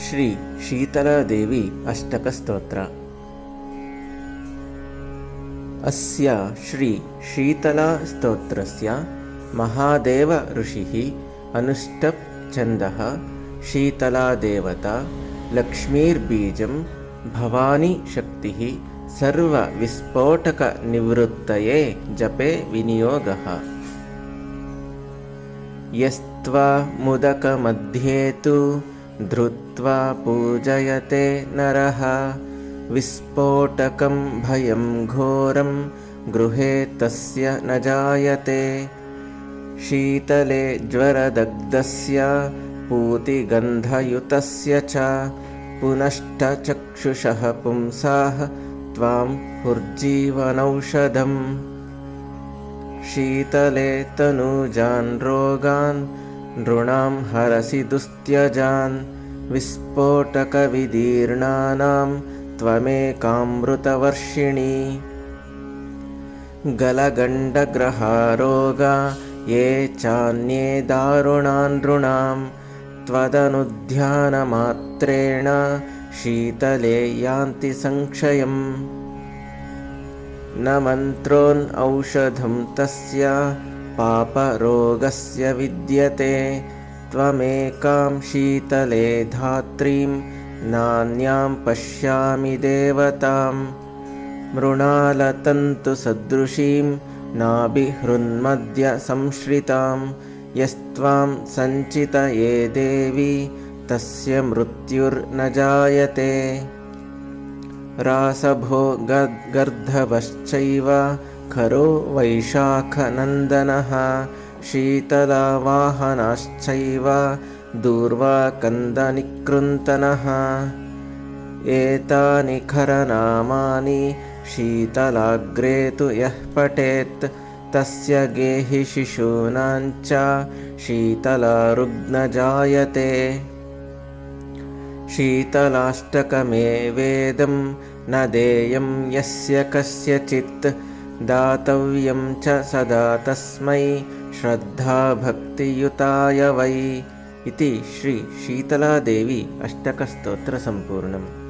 ಶ್ರೀ शीतलादेवी अष्टकस्तोत्र। अस्य श्री शीतलास्तोत्रस्य महादेव ऋषिः अनुष्टप् छन्दः शीतलादेवता लक्ष्मीर्बीजं भवानी शक्तिः सर्वविस्फोटकनिवृत्तये जपे विनियोगः। यस्त्वा मुदकमध्ये तु धृत्वा पूजयते नरः विस्फोटकं भयं घोरं गृहे तस्य न जायते। शीतले ज्वरदग्धस्य पूतिगन्धयुतस्य च पुनश्चक्षुषः पुंसाः त्वां हुर्जीवनौषधम्। शीतले तनूजान् रोगान् नृणां हरसि दुस्त्यजान् विस्फोटकविदीर्णानां त्वमेकामृतवर्षिणी। गलगण्डग्रहारोगा ये चान्ये दारुणान् नृणां त्वदनुध्यानमात्रेण शीतले यान्ति संक्षयम्। न मन्त्रोन् औषधं तस्य पापरोगस्य विद्यते त्वमेकां शीतले धात्रीं नान्यां पश्यामि देवतां। मृणालतन्तुसदृशीं नाभिहृन्मध्य संश्रितां यस्त्वां सञ्चितये देवी तस्य मृत्युर्न जायते। रासभो गर्धभश्चैव खरो वैशाखनन्दनः शीतलावाहनाश्चैव दूर्वाकन्दनिकृन्तनः। एतानि खरनामानि शीतलाग्रे तु यः पठेत् तस्य गेहि शिशूनां च शीतलारुग्न जायते। शीतलाष्टकमेवेदं न देयं यस्य कस्यचित् दातव्यं च सदा तस्मै श्रद्धाभक्तियुताय वै। इति श्री शीतलादेवी अष्टकस्तोत्रसम्पूर्णम्।